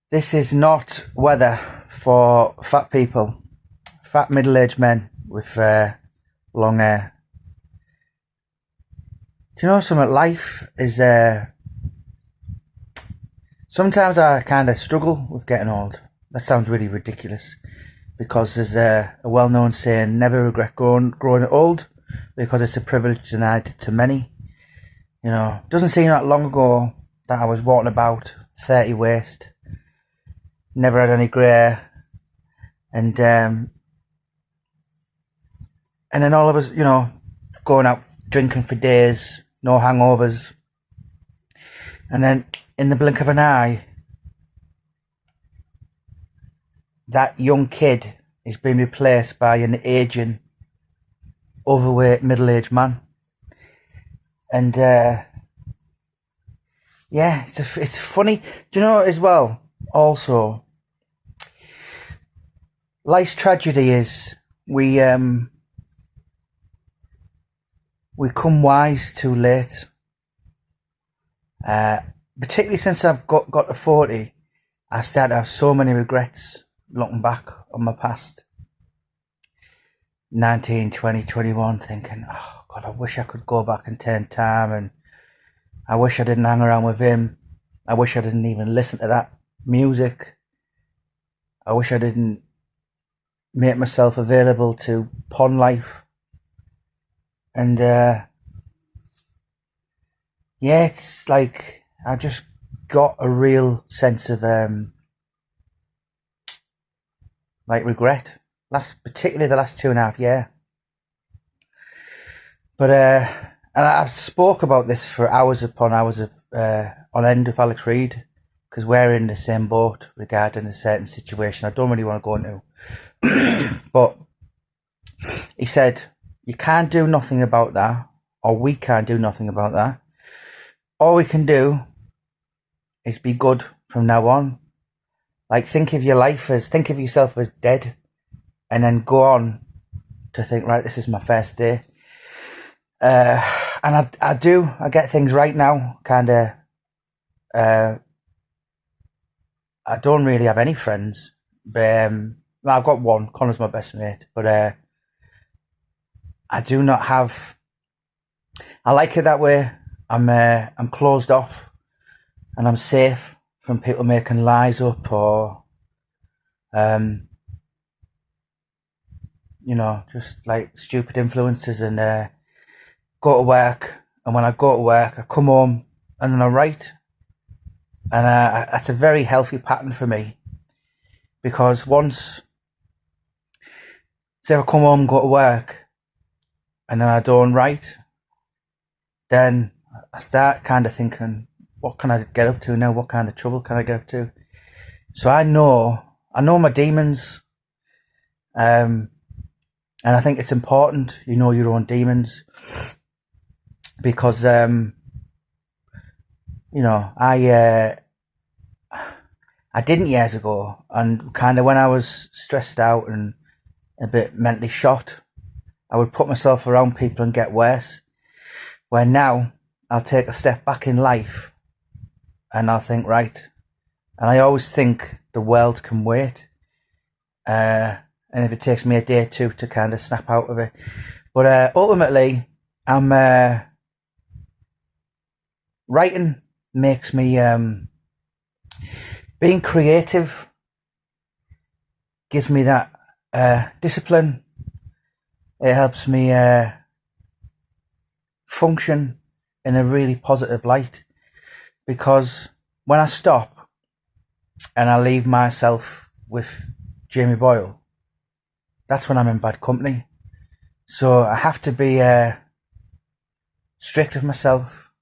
This is not weather for fat people, fat middle-aged men with long hair. Do you know something? Life is. Sometimes I kind of struggle with getting old. That sounds really ridiculous because there's a well-known saying: "Never regret growing old," because it's a privilege denied to many. You know, it doesn't seem that long ago that I was walking about 30 waist, never had any grey hair, and then all of us, going out drinking for days, no hangovers, and then in the blink of an eye, that young kid is being replaced by an aging, overweight, middle-aged man. And it's funny. Do you know as well? Also, life's tragedy is we come wise too late. Particularly since I've got to 40, I start to have so many regrets looking back on my past. 19, 20, 21, thinking, oh God, I wish I could go back and turn time, and I wish I didn't hang around with him. I wish I didn't even listen to that music. I wish I didn't make myself available to pawn life. And it's like I just got a real sense of regret. Particularly the last 2.5 years. But and I've spoke about this for hours upon hours on end with Alex Reid, because we're in the same boat regarding a certain situation I don't really want to go into. But he said, you can't do nothing about that, or we can't do nothing about that. All we can do is be good from now on. Like, think of yourself as dead, and then go on to think, right, this is my first day. And I get things right now, kind of. I don't really have any friends, but I've got one. Connor's my best mate, but I do not have. I like it that way. I'm closed off, and I'm safe from people making lies up or, just like stupid influences, and go to work. And when I go to work, I come home and then I write. And that's a very healthy pattern for me, because say I come home, go to work, and then I don't write, then I start kind of thinking, what can I get up to now? What kind of trouble can I get up to? So I know my demons, and I think it's important you know your own demons, because I didn't years ago, and kind of when I was stressed out and a bit mentally shot, I would put myself around people and get worse. Where now I'll take a step back in life and I'll think, right, and I always think the world can wait, and if it takes me a day or two to kind of snap out of it, but ultimately I'm writing makes me being creative gives me that discipline. It helps me function in a really positive light, because when I stop and I leave myself with Jamie Boyle, that's when I'm in bad company. So I have to be strict with myself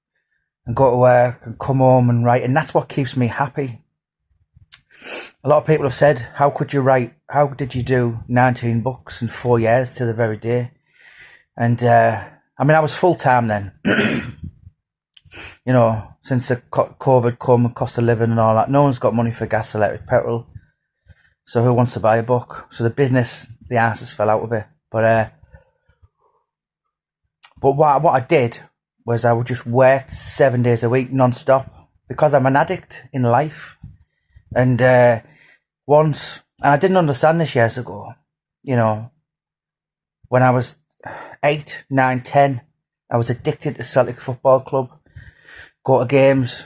and go to work and come home and write, and that's what keeps me happy. A lot of people have said, how could you write? How did you do 19 books in 4 years to the very day? And I was full-time then. Since the COVID come, cost of living and all that, no one's got money for gas, electric, petrol. So who wants to buy a book? So the business, the asses fell out of it. But what I did was I would just work 7 days a week non-stop, because I'm an addict in life. And once, and I didn't understand this years ago, you know, when I was 8, 9, 10, I was addicted to Celtic Football Club. Go to games,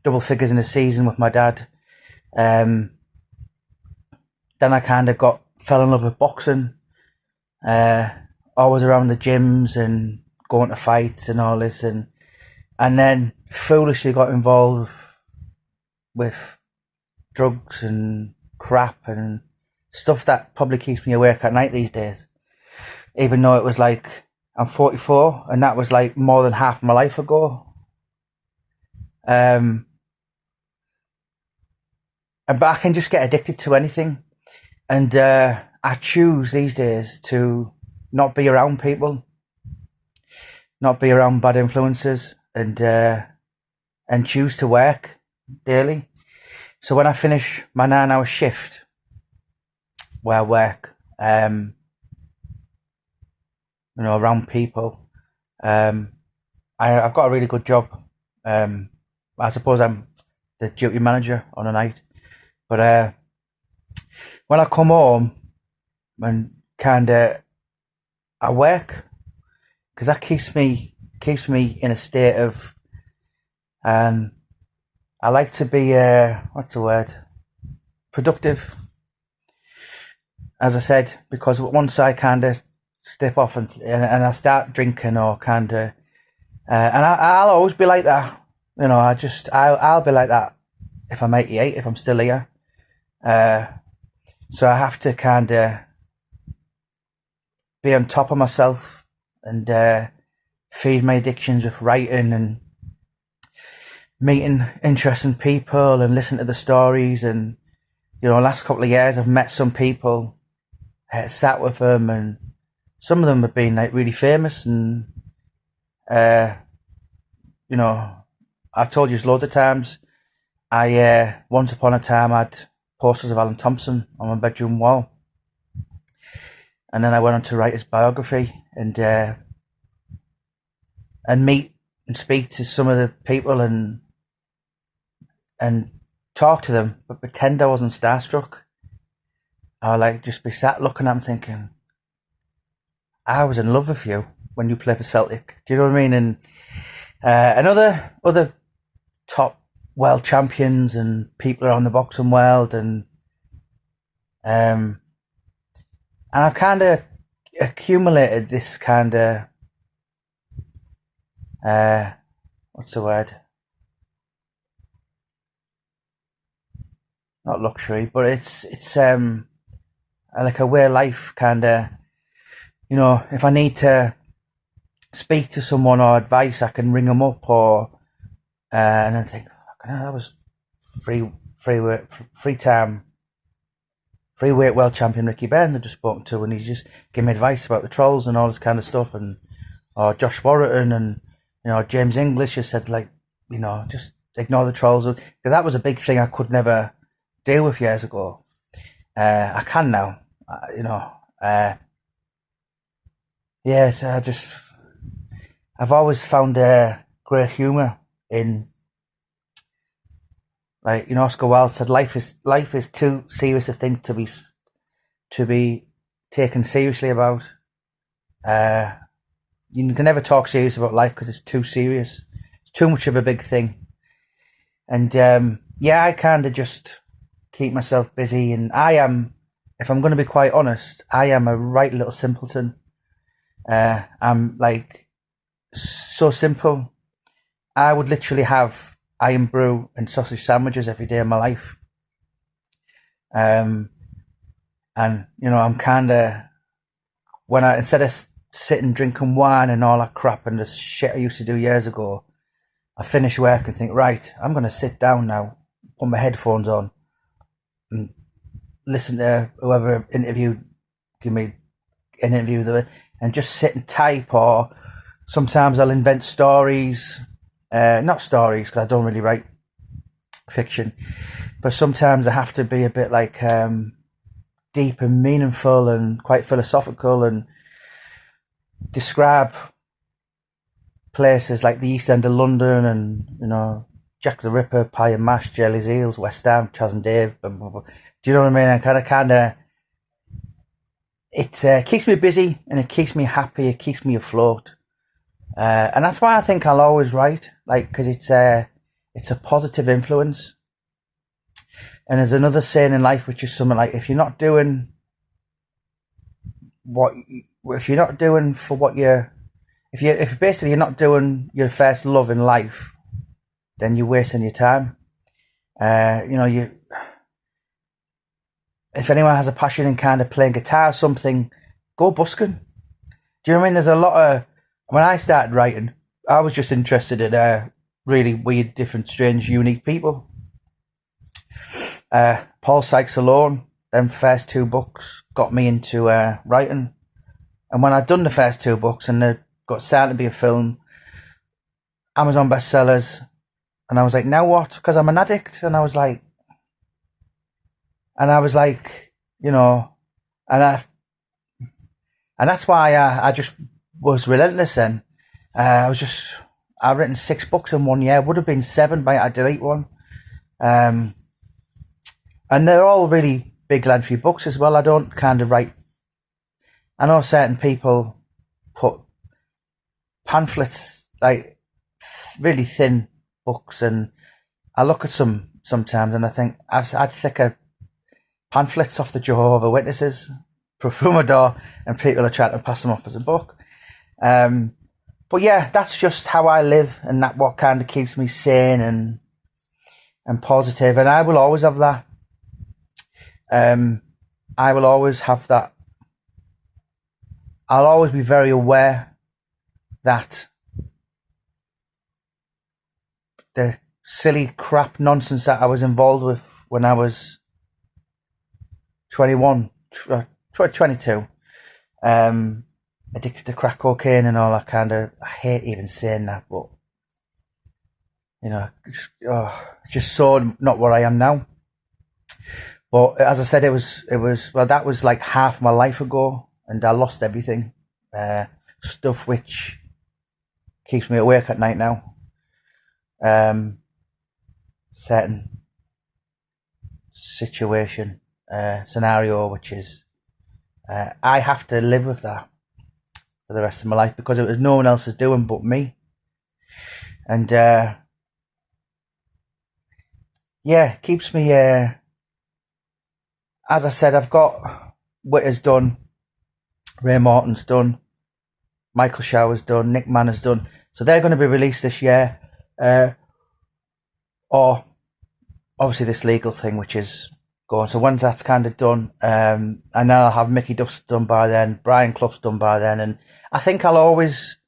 double figures in a season with my dad. Then I kind of fell in love with boxing. Always around the gyms and going to fights and all this, and then foolishly got involved with drugs and crap and stuff that probably keeps me awake at night these days. Even though it was like, I'm 44 and that was like more than half my life ago. But I can just get addicted to anything. And I choose these days to not be around people, not be around bad influences, and choose to work daily. So when I finish my 9-hour shift where I work, around people, I've got a really good job. I suppose I'm the duty manager on a night, but when I come home and I work, because that keeps me in a state of, I like to be productive, as I said, because once I kind of step off and I start drinking or and I'll always be like that, I'll be like that if I'm 88, if I'm still here. So I have to kind of be on top of myself and feed my addictions with writing and meeting interesting people and listen to the stories. And the last couple of years I've met some people, sat with them, and some of them have been like really famous. And I've told you loads of times, I once upon a time had posters of Alan Thompson on my bedroom wall, and then I went on to write his biography and meet and speak to some of the people and talk to them, but pretend I wasn't starstruck. I would just be sat looking at them thinking, I was in love with you when you play for Celtic. Do you know what I mean? And other top world champions and people around the boxing world, and I've kind of accumulated this kind of what's the word? Not luxury, but it's like a way of life, kind of. If I need to speak to someone or advice, I can ring them up, or and I think, that was free weight world champion Ricky Burns I just spoken to, and he's just giving me advice about the trolls and all this kind of stuff, or Josh Warrington and James English has said just ignore the trolls, because that was a big thing I could never deal with years ago. I can now, I've always found great humour in, Oscar Wilde said, life is too serious a thing to be taken seriously about. You can never talk serious about life because it's too serious. It's too much of a big thing. And I kind of just keep myself busy, and if I'm going to be quite honest, I am a right little simpleton. I'm so simple. I would literally have iron brew and sausage sandwiches every day of my life. And I'm kind of, instead of sitting drinking wine and all that crap and the shit I used to do years ago, I finish work and think, right, I'm going to sit down now, put my headphones on and listen to whoever give me an interview, and just sit and type, or sometimes I'll invent stories. Not stories, because I don't really write fiction, but sometimes I have to be a bit deep and meaningful and quite philosophical, and describe places like the East End of London and Jack the Ripper, Pie and Mash, Jelly's Eels, West Ham, Chas and Dave. Blah, blah, blah. Do you know what I mean? I kind of, it keeps me busy and it keeps me happy. It keeps me afloat. And that's why I think I'll always write, like, because it's a positive influence. And there's another saying in life, which is something like, if you're not doing for what you're, if basically you're not doing your first love in life, then you're wasting your time. If anyone has a passion in kind of playing guitar or something, go busking. Do you know what I mean? There's a lot of, when I started writing, I was just interested in really weird, different, strange, unique people. Paul Sykes alone, them first 2 books got me into writing. And when I'd done the first 2 books and they got started to be a film, Amazon bestsellers, and I was like, now what? Because I'm an addict. And I was like, you know, and that's why I just was relentless then. I've written 6 books in 1 year. Would have been 7, but I delete one. And they're all really big, lengthy books as well. I don't kind of write. I know certain people put pamphlets, like really thin books, and I look at some sometimes and I think I'd thicker pamphlets off the Jehovah's Witnesses through my door, and people are trying to pass them off as a book. But yeah, that's just how I live, and that what kind of keeps me sane and positive, and I will always have that. I will always have that. I'll always be very aware that the silly crap nonsense that I was involved with when I was 22, addicted to crack cocaine and all that kind of, I hate even saying that, but you know, it's just so not what I am now. But as I said, it was that was like half my life ago, and I lost everything, stuff which keeps me awake at night now. Certain situation, scenario, which is I have to live with that for the rest of my life, because it was no one else is doing but me. And keeps me, as I said, I've got Witter's done, Ray Morton's done, Michael Shower's done, Nick Mannor's done, so they're going to be released this year, or obviously this legal thing which is going. So once that's kind of done, and then I'll have Mickey Duff's done by then, Brian Clough's done by then, and I think I'll always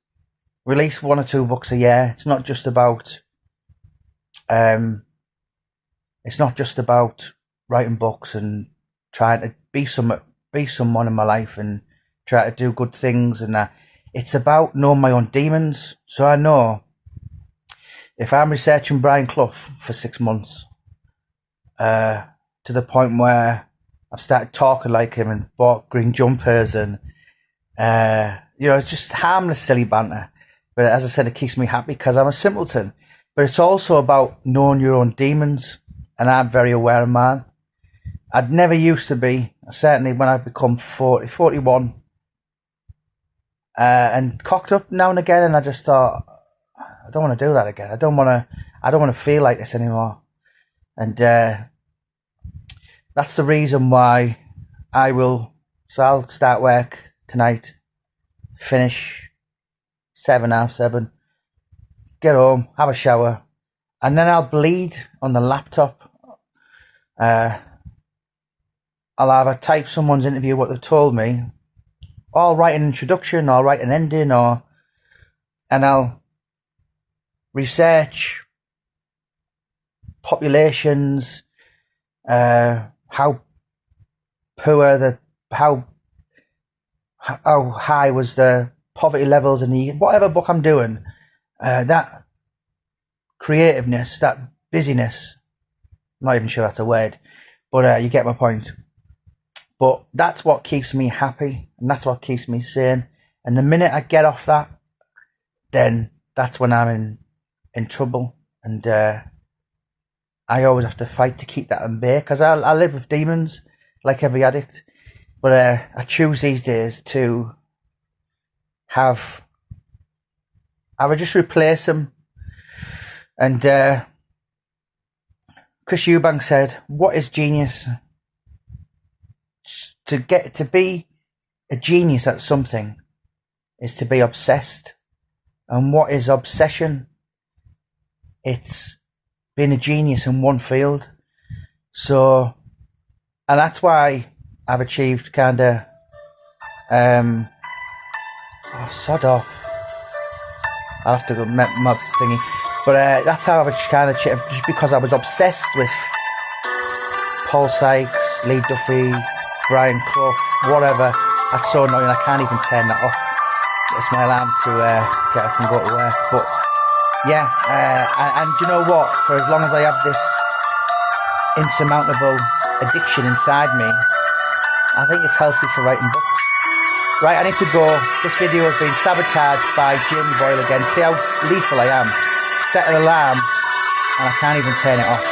release 1 or 2 books a year. It's not just about writing books and trying to be someone in my life and try to do good things, and it's about knowing my own demons. So I know if I'm researching Brian Clough for 6 months, to the point where I've started talking like him and bought green jumpers and it's just harmless, silly banter. But as I said, it keeps me happy because I'm a simpleton. But it's also about knowing your own demons, and I'm very aware of mine. I'd never used to be, certainly when I become 41, and cocked up now and again, and I just thought, I don't want to do that again. I don't want to feel like this anymore. And that's the reason why I'll start work tonight, finish 7:30, get home, have a shower, and then I'll bleed on the laptop. I'll either type someone's interview, what they've told me, or I'll write an introduction, or I'll write an ending, and I'll research populations, how high was the poverty levels in whatever book I'm doing, that creativeness, that busyness, I'm not even sure that's a word, but you get my point. But that's what keeps me happy, and that's what keeps me sane. And the minute I get off that, then that's when I'm in trouble. And I always have to fight to keep that in bay, because I live with demons like every addict. But I choose these days to I would just replace them. And Chris Eubank said, what is genius? To be a genius at something is to be obsessed. And what is obsession? It's being a genius in one field. So, and that's why I've achieved kind of, sod off. I'll have to go my thingy. But that's how I've kind of achieved, just because I was obsessed with Paul Sykes, Lee Duffy, Brian Clough, whatever. That's so annoying, I can't even turn that off. It's my alarm to get up and go to work. But yeah, and you know what? For as long as I have this insurmountable addiction inside me, I think it's healthy for writing books. Right, I need to go. This video has been sabotaged by Jamie Boyle again. See how lethal I am. Set an alarm and I can't even turn it off.